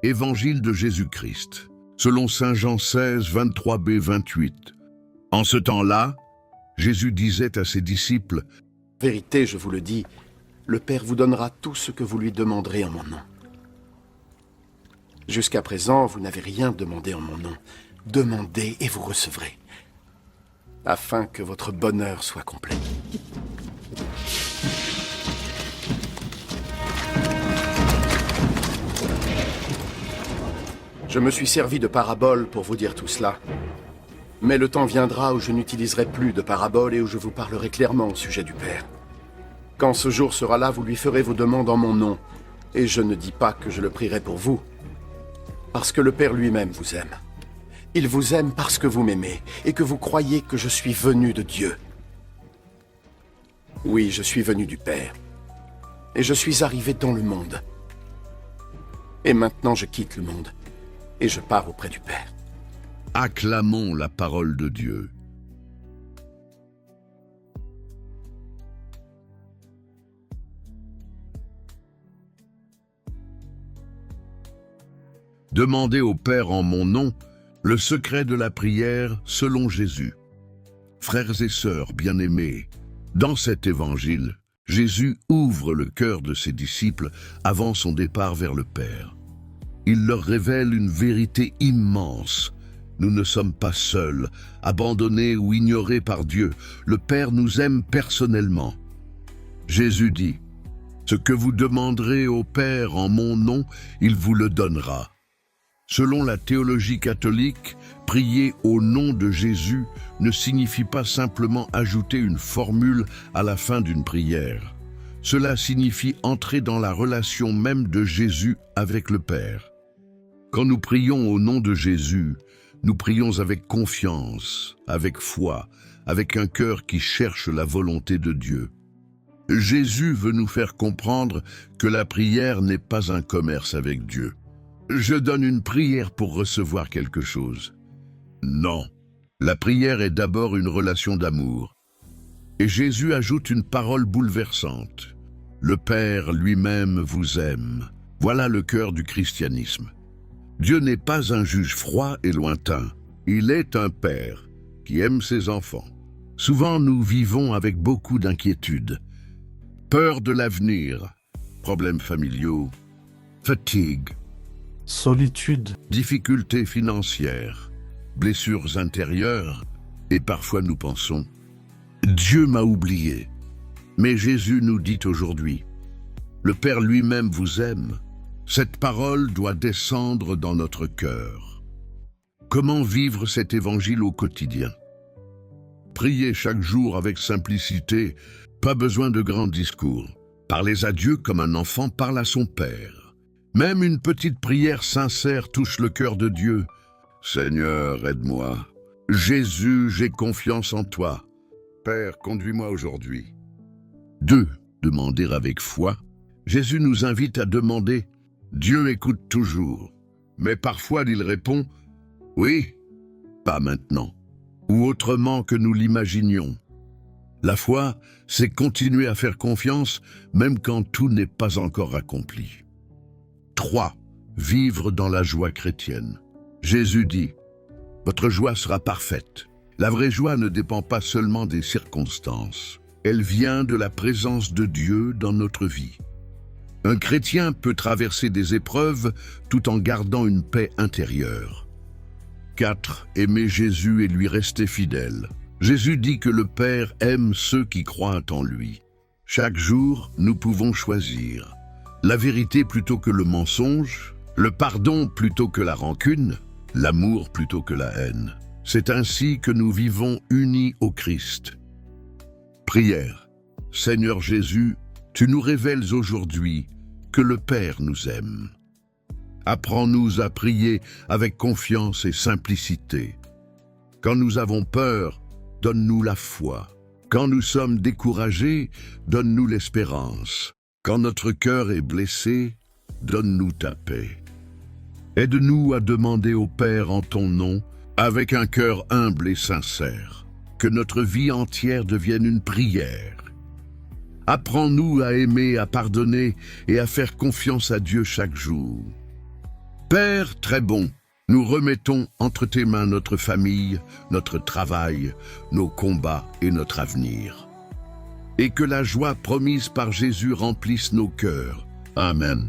Évangile de Jésus-Christ, selon saint Jean 16, 23b, 28. En ce temps-là, Jésus disait à ses disciples, « Vérité, je vous le dis, le Père vous donnera tout ce que vous lui demanderez en mon nom. Jusqu'à présent, vous n'avez rien demandé en mon nom. Demandez et vous recevrez, afin que votre bonheur soit complet. » Je me suis servi de paraboles pour vous dire tout cela. Mais le temps viendra où je n'utiliserai plus de paraboles et où je vous parlerai clairement au sujet du Père. Quand ce jour sera là, vous lui ferez vos demandes en mon nom. Et je ne dis pas que je le prierai pour vous, parce que le Père lui-même vous aime. Il vous aime parce que vous m'aimez et que vous croyez que je suis venu de Dieu. Oui, je suis venu du Père. Et je suis arrivé dans le monde. Et maintenant je quitte le monde. Et je pars auprès du Père. Acclamons la parole de Dieu. Demandez au Père en mon nom le secret de la prière selon Jésus. Frères et sœurs bien-aimés, dans cet évangile, Jésus ouvre le cœur de ses disciples avant son départ vers le Père. Il leur révèle une vérité immense. Nous ne sommes pas seuls, abandonnés ou ignorés par Dieu. Le Père nous aime personnellement. Jésus dit, « Ce que vous demanderez au Père en mon nom, il vous le donnera. » Selon la théologie catholique, prier au nom de Jésus ne signifie pas simplement ajouter une formule à la fin d'une prière. Cela signifie entrer dans la relation même de Jésus avec le Père. Quand nous prions au nom de Jésus, nous prions avec confiance, avec foi, avec un cœur qui cherche la volonté de Dieu. Jésus veut nous faire comprendre que la prière n'est pas un commerce avec Dieu. Je donne une prière pour recevoir quelque chose. Non, la prière est d'abord une relation d'amour. Et Jésus ajoute une parole bouleversante. Le Père lui-même vous aime. Voilà le cœur du christianisme. Dieu n'est pas un juge froid et lointain. Il est un Père qui aime ses enfants. Souvent, nous vivons avec beaucoup d'inquiétude. Peur de l'avenir, problèmes familiaux, fatigue, solitude, difficultés financières, blessures intérieures, et parfois nous pensons « Dieu m'a oublié ». Mais Jésus nous dit aujourd'hui « Le Père lui-même vous aime ». Cette parole doit descendre dans notre cœur. Comment vivre cet évangile au quotidien? Priez chaque jour avec simplicité, pas besoin de grands discours. Parlez à Dieu comme un enfant parle à son Père. Même une petite prière sincère touche le cœur de Dieu. Seigneur, aide-moi. Jésus, j'ai confiance en toi. Père, conduis-moi aujourd'hui. 2. Demander avec foi. Jésus nous invite à demander. Dieu écoute toujours, mais parfois il répond « Oui, pas maintenant » ou autrement que nous l'imaginions. La foi, c'est continuer à faire confiance même quand tout n'est pas encore accompli. 3. Vivre dans la joie chrétienne. Jésus dit « Votre joie sera parfaite ». La vraie joie ne dépend pas seulement des circonstances. Elle vient de la présence de Dieu dans notre vie. Un chrétien peut traverser des épreuves tout en gardant une paix intérieure. 4. Aimer Jésus et lui rester fidèle. Jésus dit que le Père aime ceux qui croient en lui. Chaque jour, nous pouvons choisir la vérité plutôt que le mensonge, le pardon plutôt que la rancune, l'amour plutôt que la haine. C'est ainsi que nous vivons unis au Christ. Prière. Seigneur Jésus, tu nous révèles aujourd'hui que le Père nous aime. Apprends-nous à prier avec confiance et simplicité. Quand nous avons peur, donne-nous la foi. Quand nous sommes découragés, donne-nous l'espérance. Quand notre cœur est blessé, donne-nous ta paix. Aide-nous à demander au Père en ton nom, avec un cœur humble et sincère, que notre vie entière devienne une prière. Apprends-nous à aimer, à pardonner et à faire confiance à Dieu chaque jour. Père très bon, nous remettons entre tes mains notre famille, notre travail, nos combats et notre avenir. Et que la joie promise par Jésus remplisse nos cœurs. Amen.